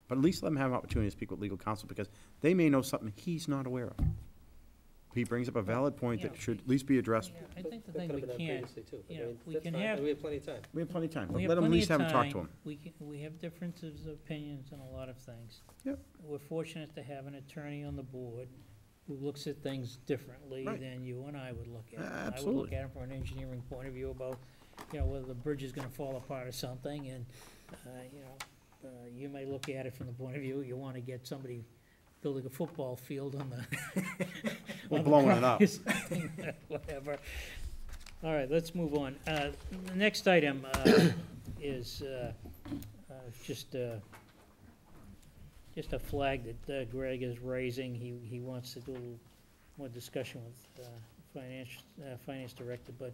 But at least let him have an opportunity to speak with legal counsel, because they may know something he's not aware of. He brings up a valid point that should at least be addressed. Yeah, I think the That thing could we have been done can't, previously, too. you I know, mean, we that's can fine. have- We have plenty of time. We have plenty of time, we but have let him at plenty least of have him talk to time. him. We have differences of opinions on a lot of things. Yep. We're fortunate to have an attorney on the board who looks at things differently Right. than you and I would look at it. I would look Absolutely. at it from an engineering point of view about, you know, whether the bridge is gonna fall apart or something, and, you know, you may look at it from the point of view, you wanna get somebody building a football field on the. We're on the blowing it up. property, whatever. All right, let's move on. The next item is just a flag that Greg is raising. He wants to do a little more discussion with finance director, but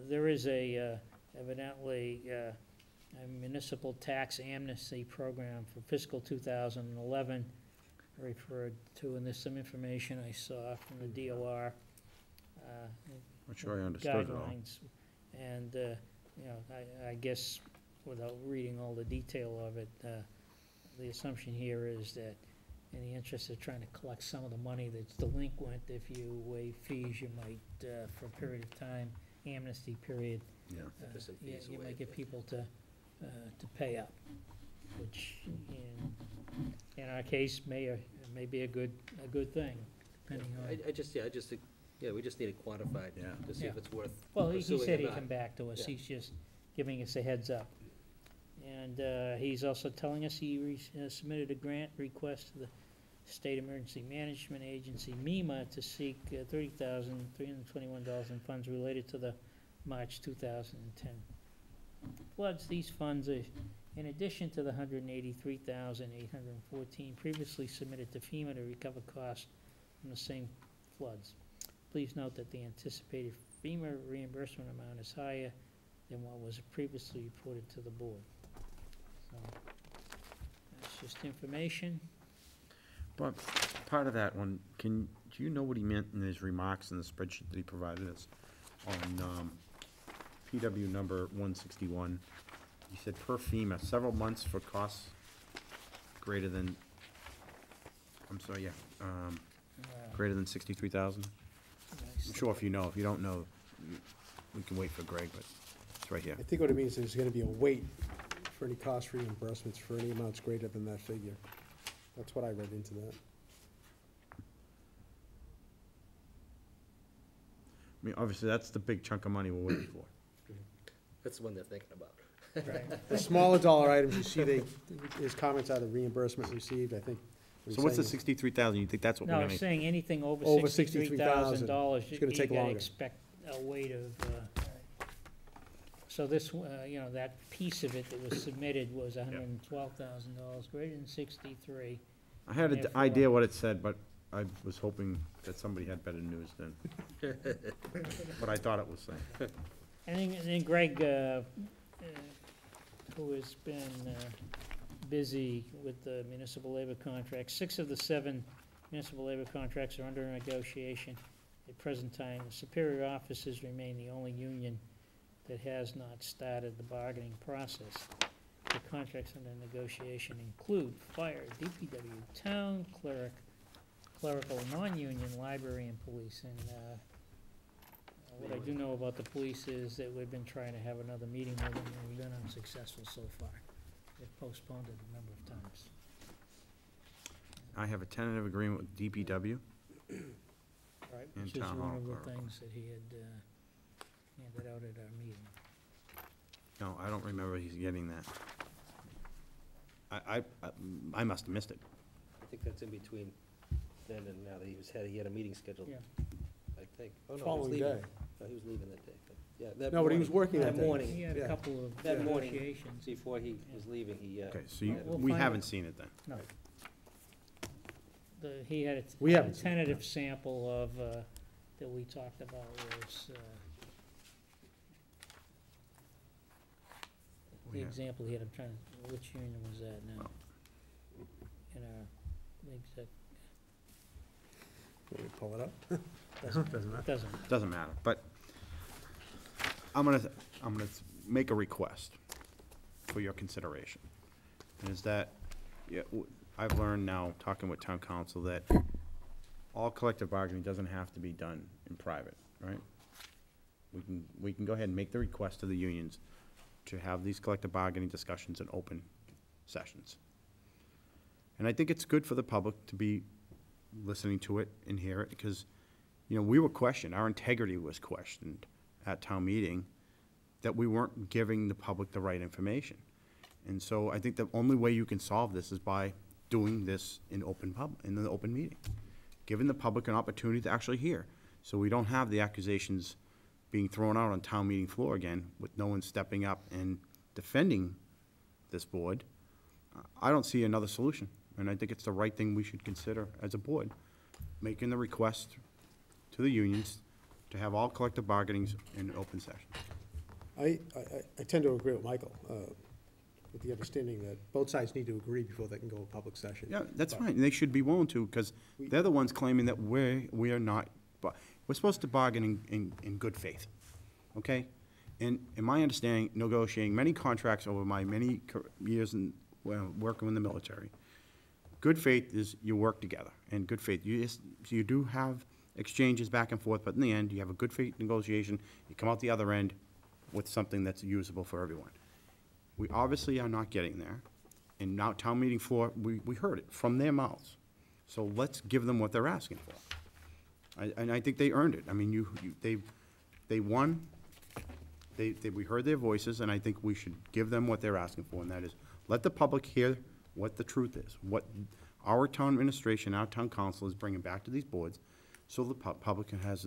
there is evidently a municipal tax amnesty program for fiscal 2011 referred to, and there's some information I saw from the DOR. Not sure I understood it all. Guidelines. And, you know, I guess without reading all the detail of it, the assumption here is that in the interest of trying to collect some of the money that's delinquent, if you waive fees, you might, for a period of time, amnesty period, Yeah. Interest and you fees you might waived, get but- people to pay up, which in our case may be a good thing, depending on. We just need it quantified Yeah. to see if it's worth Well, he pursuing said or he'd not. come back to us, Yeah. he's just giving us a heads up. And he's also telling us he submitted a grant request to the State Emergency Management Agency, MEMA, to seek $30,321 in funds related to the March 2010 floods. These funds are in addition to the $183,814 previously submitted to FEMA to recover costs from the same floods. Please note that the anticipated FEMA reimbursement amount is higher than what was previously reported to the board. So, that's just information. But part of that one, do you know what he meant in his remarks in the spreadsheet that he provided us on PW number 161? He said per FEMA, several months for costs greater than, greater than 63,000? I'm sure if you know. If you don't know, we can wait for Greg, but it's right here. I think what it means is there's gonna be a wait for any cost reimbursements for any amounts greater than that figure. That's what I read into that. I mean, obviously, that's the big chunk of money we're waiting for. That's the one they're thinking about. The smaller dollar items, you see his comments are the reimbursement received, I think. what So he's what's the saying is 63,000? You think that's what we're No, gonna? I'm saying anything over Over $63,000, It's gonna take you gotta longer. expect a wait of, so this, you know, that piece of it that was submitted was $112,000, greater than 63. I had an therefore- idea what it said, but I was hoping that somebody had better news than what I thought it was saying. And then Greg, who has been busy with the municipal labor contracts, 6 of the 7 municipal labor contracts are under negotiation at present time. The superior officers remain the only union that has not started the bargaining process. The contracts under negotiation include fire, DPW, town clerk, clerical, non-union, library, and police. And what I do know about the police is that we've been trying to have another meeting with them, and we've been unsuccessful so far. They've postponed it a number of times. I have a tentative agreement with DPW. Right, And which is town one hall of the clerical. things that he had handed out at our meeting. No, I don't remember he's getting that. I must have missed it. I think that's in between then and now that he had a meeting scheduled, Yeah. I think. Oh, no, he was Following leaving. day. No, he was leaving that day, but, yeah, that No, but he was morning- working that day. He morning, had a Yeah. couple of that morning, negotiations. before he was leaving, he, Okay, so We'll we find haven't out. seen it then. No. He had We a haven't seen it, tentative sample of, that we talked about was, the Yeah. example he had, I'm trying to, which union was that now? In our, the exec, Let me pull it up. Doesn't matter, but I'm gonna make a request for your consideration. And is that Yeah, I've learned now, talking with town council, that all collective bargaining doesn't have to be done in private, right? We can go ahead and make the request to the unions to have these collective bargaining discussions in open sessions. And I think it's good for the public to be listening to it and hear it, because, you know, we were questioned, our integrity was questioned at town meeting, that we weren't giving the public the right information. And so I think the only way you can solve this is by doing this in in the open meeting, giving the public an opportunity to actually hear, so we don't have the accusations being thrown out on town meeting floor again, with no one stepping up and defending this board. I don't see another solution, and I think it's the right thing we should consider as a board, making the request to the unions to have all collective bargainings in open session. I tend to agree with Michael, with the understanding that both sides need to agree before they can go to public session. Yeah, that's But- fine, they should be willing to, because they're the ones claiming that we are not, we're supposed to bargain in good faith, okay? And in my understanding, negotiating many contracts over my many years in, well, working in the military, good faith is you work together, and good faith, you do have exchanges back and forth, but in the end, you have a good faith negotiation, you come out the other end with something that's usable for everyone. We obviously are not getting there, and now town meeting floor, we heard it from their mouths. So let's give them what they're asking for. And I think they earned it. I mean, they won, we heard their voices, and I think we should give them what they're asking for, and that is, let the public hear what the truth is, what our town administration, our town council is bringing back to these boards, so the public has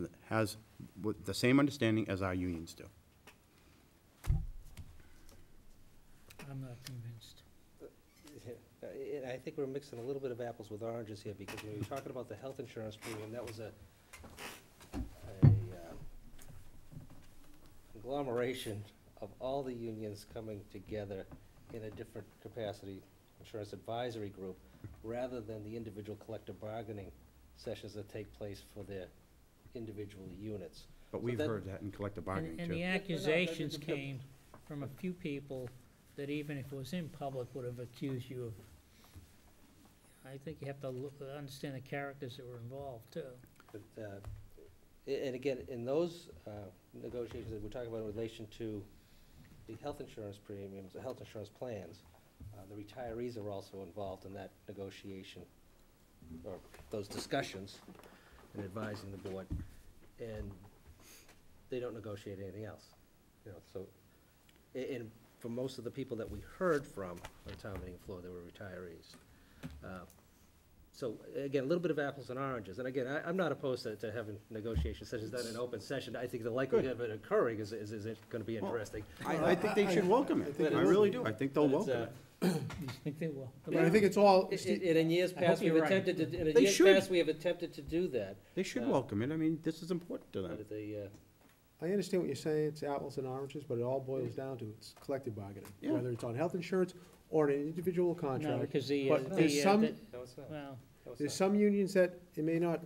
the same understanding as our unions do. I'm not convinced. And I think we're mixing a little bit of apples with oranges here, because when you're talking about the health insurance premium, that was a conglomeration of all the unions coming together in a different capacity, insurance advisory group, rather than the individual collective bargaining sessions that take place for their individual units. But we've heard that in collective bargaining, And too. the accusations came from a few people that even if it was in public, would have accused you of, I think you have to understand the characters that were involved, too. But, and again, in those negotiations that we're talking about in relation to the health insurance premiums, the health insurance plans, the retirees are also involved in that negotiation, or those discussions, and advising the board, and they don't negotiate anything else, you know, so, and for most of the people that we heard from on the town meeting floor, they were retirees. So, again, a little bit of apples and oranges, and again, I'm not opposed to having negotiations such as that in open session. I think the likelihood of it occurring is gonna be interesting. I think they should welcome it. I really do. I think they'll But it's, welcome it. You think they will? But I think it's all, And in years I hope past, we've you're right. attempted to, They should. we have attempted to do that. They should Yeah. welcome it. I mean, this is important to them. But they, I understand what you're saying, it's apples and oranges, but it all boils down to it's collective bargaining, Yeah. whether it's on health insurance or an individual No, contract. because But there's some- no, it's not. well, No, it's There's not. some unions that it may not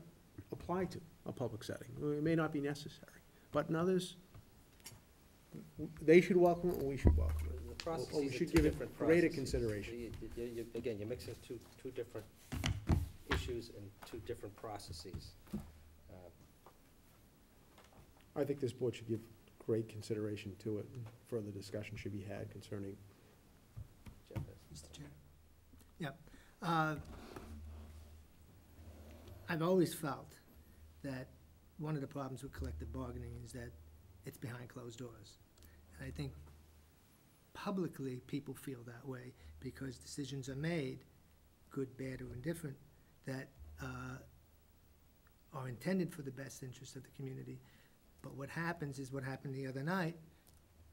apply to a public setting, or it may not be necessary, but in others, they should welcome it, and we should welcome it. The processes we are should two give it different greater processes. consideration. Again, you're mixing two different issues and two different processes. I think this board should give great consideration to it, and further discussion should be had concerning. Jeff, Mr. Chair. Yeah. I've always felt that one of the problems with collective bargaining is that it's behind closed doors. And I think publicly, people feel that way because decisions are made, good, bad, or indifferent, that are intended for the best interest of the community. But what happens is what happened the other night.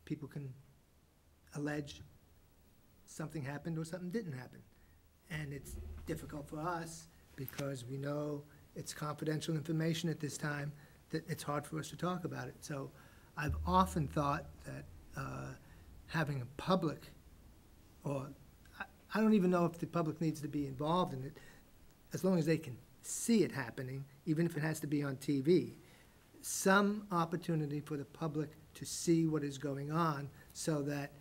People can allege something happened or something didn't happen. And it's difficult for us because we know it's confidential information at this time, that it's hard for us to talk about it. So I've often thought that having a public, or I don't even know if the public needs to be involved in it, as long as they can see it happening, even if it has to be on TV, some opportunity for the public to see what is going on so that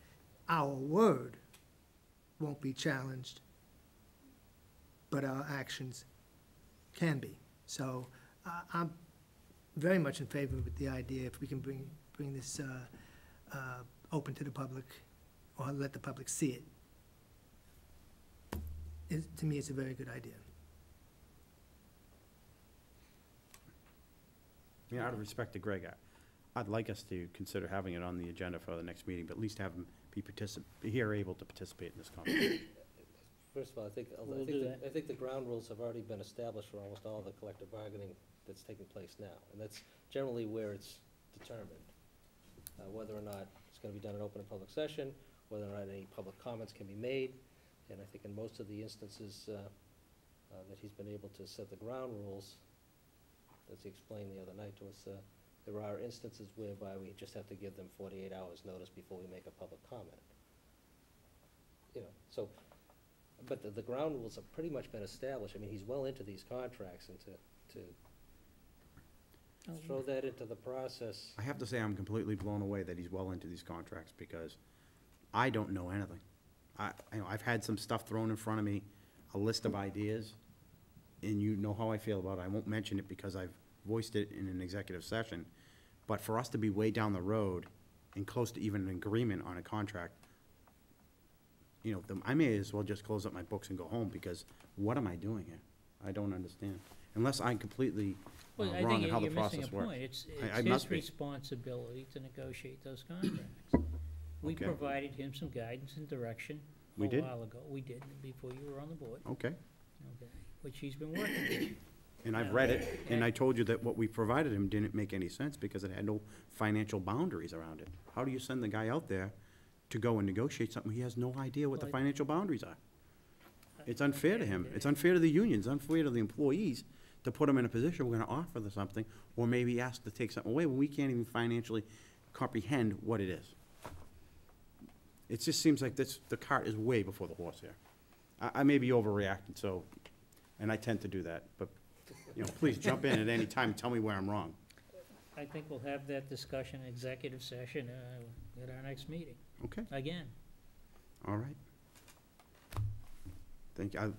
our word won't be challenged but our actions can be. So I'm very much in favor with the idea if we can bring this open to the public or let the public see it. To me, it's a very good idea. Yeah, out of respect to Greg, I'd like us to consider having it on the agenda for the next meeting, but at least have him be here able to participate in this conversation. First of all, We'll do that. I think the ground rules have already been established for almost all the collective bargaining that's taking place now, and that's generally where it's determined. Whether or not it's gonna be done in open and public session, whether or not any public comments can be made, and I think in most of the instances that he's been able to set the ground rules, as he explained the other night to us, there are instances whereby we just have to give them 48 hours notice before we make a public comment. You know, so, but the ground rules have pretty much been established. I mean, he's well into these contracts, and to throw that into the process. I have to say, I'm completely blown away that he's well into these contracts, because I don't know anything. I've had some stuff thrown in front of me, a list of ideas, and you know how I feel about it. I won't mention it because I've voiced it in an executive session, but for us to be way down the road and close to even an agreement on a contract, you know, I may as well just close up my books and go home, because what am I doing here? I don't understand. Unless I'm completely Well, I wrong think in how the you're missing a process works. point. It's I his must be. responsibility to negotiate those contracts. We Okay. provided him some guidance and direction We a did? while ago. We did, before you were on the board, Okay, okay, which he's been working with. and I've read it, and I told you that what we provided him didn't make any sense, because it had no financial boundaries around it. How do you send the guy out there to go and negotiate something he has no idea what the Well, financial boundaries are? It's unfair to him. It's unfair to the unions, unfair to the employees, to put them in a position, we're gonna offer them something, or maybe ask to take something away when we can't even financially comprehend what it is. It just seems like the cart is way before the horse here. I may be overreacting, so, and I tend to do that, but, you know, please jump in at any time and tell me where I'm wrong. I think we'll have that discussion in executive session at our next meeting, Okay, again. all right.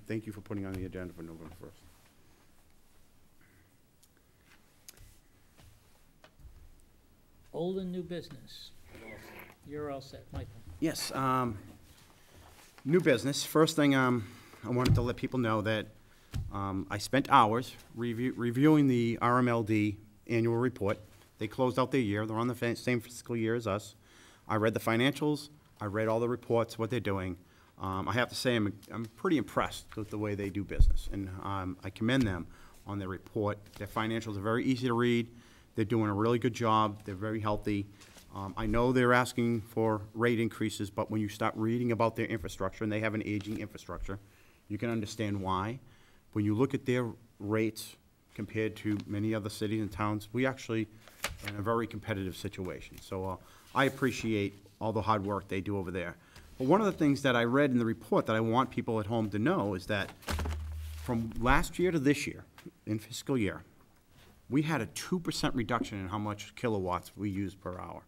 Thank you for putting on the agenda for November 1st. Old and new business. You're all set, Michael. Yes, new business. First thing, I wanted to let people know that I spent hours reviewing the RMLD annual report. They closed out their year. They're on the same fiscal year as us. I read the financials. I read all the reports, what they're doing. I have to say, I'm pretty impressed with the way they do business, and I commend them on their report. Their financials are very easy to read. They're doing a really good job. They're very healthy. I know they're asking for rate increases, but when you start reading about their infrastructure, and they have an aging infrastructure, you can understand why. When you look at their rates compared to many other cities and towns, we actually are in a very competitive situation. So I appreciate all the hard work they do over there. But one of the things that I read in the report that I want people at home to know is that from last year to this year, in fiscal year, we had a 2% reduction in how much kilowatts we use per hour.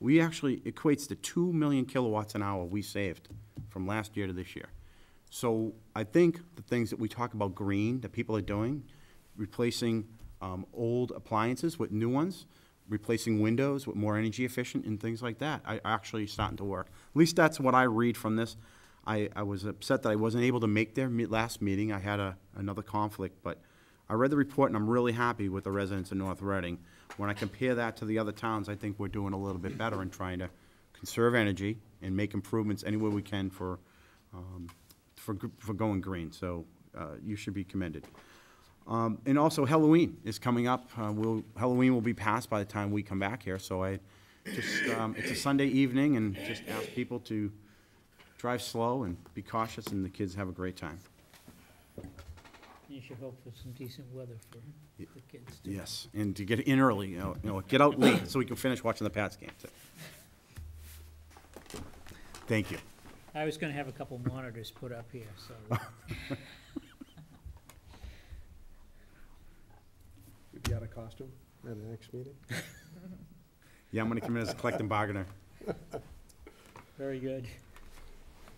We actually equates to 2 million kilowatts an hour we saved from last year to this year. So I think the things that we talk about green, that people are doing, replacing old appliances with new ones, replacing windows with more energy efficient and things like that, are actually starting to work. At least that's what I read from this. I was upset that I wasn't able to make their last meeting. I had another conflict, but I read the report, and I'm really happy with the residents of North Reading. When I compare that to the other towns, I think we're doing a little bit better in trying to conserve energy and make improvements anywhere we can for going green. So you should be commended. And also Halloween is coming up. Halloween will be passed by the time we come back here. So I just, it's a Sunday evening, and just ask people to drive slow and be cautious, and the kids have a great time. You should hope for some decent weather for the kids, too. Yes, and to get in early, you know, get out late so we can finish watching the Pats game. Thank you. I was gonna have a couple monitors put up here, so. You'd be out of costume at the next meeting? Yeah, I'm gonna come in as a collecting bargainer. Very good.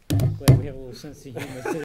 Glad we have a little sense of humor today.